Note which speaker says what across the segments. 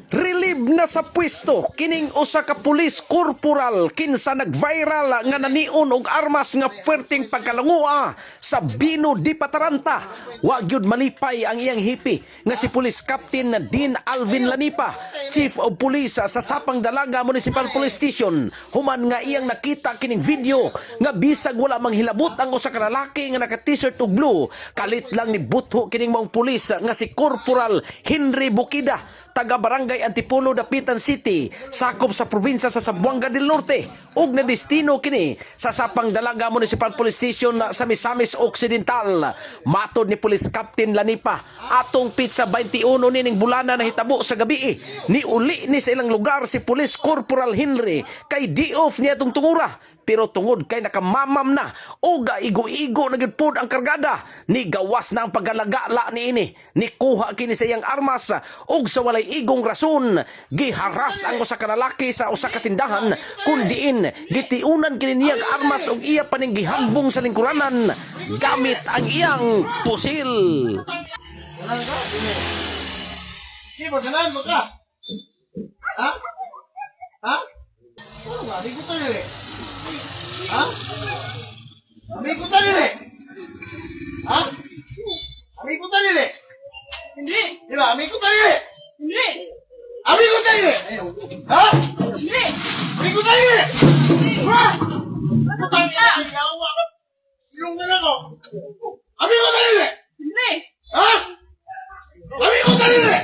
Speaker 1: Relieve na sa pwesto kining usa ka pulis corporal kinsa nag-viral nga nanion og armas nga perting pagkalangua sa Bino di Pataranta. Wa gyud malipay ang iyang hipi nga si Police Captain Dean Alvin Lanipa, Chief of Police sa Sapang Dalaga Municipal Police Station. Human nga iyang nakita kining video nga bisag wala manghilabot ang usa ka lalaki nga naka-t-shirt og blue, kalit lang ni butho kining mga pulis nga si Corporal Henry Bukida, taga Barangay Antipolo, Dapitan City, sakop sa probinsya sa Zamboanga del Norte, ug na destino kini sa Sapang Dalaga Municipal Police Station sa Misamis Occidental. Matod ni Police Captain Lanipa, atong pitsa 21 nining bulana na hitabo sa gabi, ni uli ni sa ilang lugar si Police Corporal Henry kay di-off niya itong tungura. Pero tungod kay nakamamam na o igo-igo na gid ang kargada, ni gawas na ang paggalagala ni ini, ni kuha kini sa iyang armas ug sa walay igong rason giharas ang usa ka lalaki sa usa ka tindahan, kundiin gitiunan kini niyang armas ug iya paning gihangbong sa lingkuranan gamit ang iyang pusil.
Speaker 2: Perkenalan maka. Hah? Hah? Oh, nggak ikutan ya? Hah? Kami ikutan ya? Hah? Kami ikutan ya? Hindi. Di ba? Kami ikutan ya? Hindi. Kami ikutan ya? Hah? Hindi. Kami ikutan ya? Hah? Ikutan ya? Silong na lang ako. Kami ikutan ya? Hindi. Hah? Kami ikutan ya?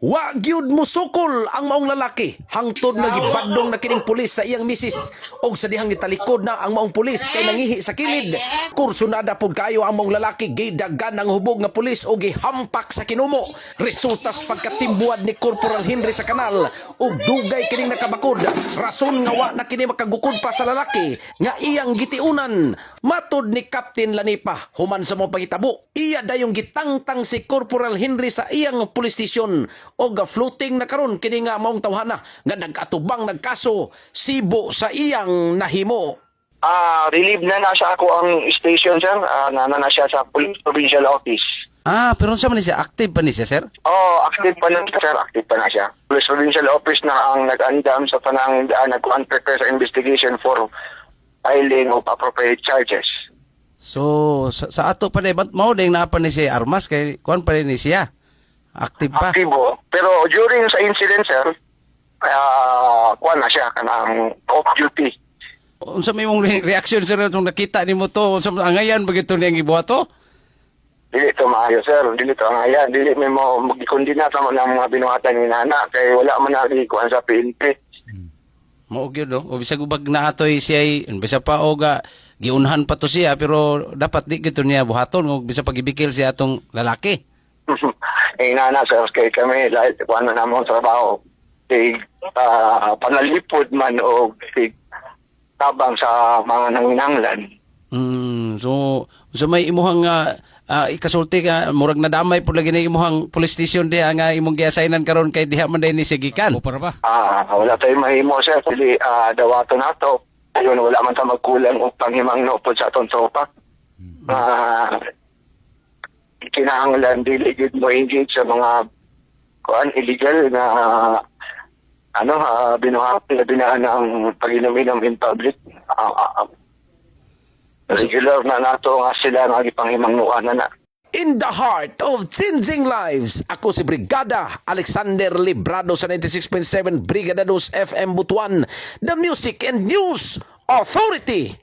Speaker 1: Wa gyud musukol ang maong lalaki hangtod nga gibadong na kining pulis sa iyang misis, og sa dihang gitalikod na ang maong pulis kay nangihi sa kilid. Kursunada pud kayo ang maong lalaki, gidagan ang hubog nga pulis og gihampak sa kinumo. Resultas pagkatimbuad ni Corporal Henry sa kanal ug dugay kining nakabakod, rason nga wa na kini makagukod pa sa lalaki nga iyang gitiunan. Matod ni Captain Lanipa, human sa mga pagitabo, iya dayong gitangtang si Corporal Henry sa iyang police station o floating na karon kini nga maong tawhana nga nag-atubang nagkaso sibo sa iyang nahimo.
Speaker 3: Relieve na siya ako ang station, sir. Na siya sa Police Provincial Office.
Speaker 4: Pero sa man siya, active pa ni siya, sir?
Speaker 3: Active pa na siya, sir. Active pa na siya. Police Provincial Office na ang nag-andam sa panang nag-prepare sa investigation for filing of appropriate charges.
Speaker 4: So, sa ato pa na, ba't mauding na pa ni siya armas kay kuan pa rin ni siya? Active pa?
Speaker 3: Aktibo. Pero during sa incident, sir, kuha na siya, kanang off-duty.
Speaker 4: Unsa may mong reaction, sir, nung nakita ni mo to? Unsa angayan ba ito niyang ibuha to?
Speaker 3: Dili to maayo, sir. Dili to angayan. Dili may mo magikondina sa mga binuhatan ni Nana kay wala man na kuha sa PNP.
Speaker 4: Maog yun, no? O bisag ubag na atoy siya, bisa pa o giunhan pa to siya, pero dapat di gito niya buhaton, o bisa pagibikil siya atong lalaki.
Speaker 3: Nana, sir, kay kami, dahil kuha na naman trabaho, kay panalipod man o kay tabang sa mga nanginanglan.
Speaker 4: So may imuhang ikasulti ka, murag na damay po lagi na imuhang police station diha nga imong gi-assignan karon kay diha man day ni sigikan.
Speaker 1: Para ba?
Speaker 3: Wala tayong mahimo, sir. Dili, dawato na to. Ayun, wala man ta magkulang o panghimang noopod sa atong tropa. Kinahanglan dili gid mo engage sa mga illegal na binuhati na binaan ng pag-inom-inom in public. Regular na nato nga sila nga gipanghimangnuan na.
Speaker 1: In the heart of changing lives, ako si Brigada Alexander Librado sa 96.7 Brigada 2 FM Butuan, the Music and News Authority.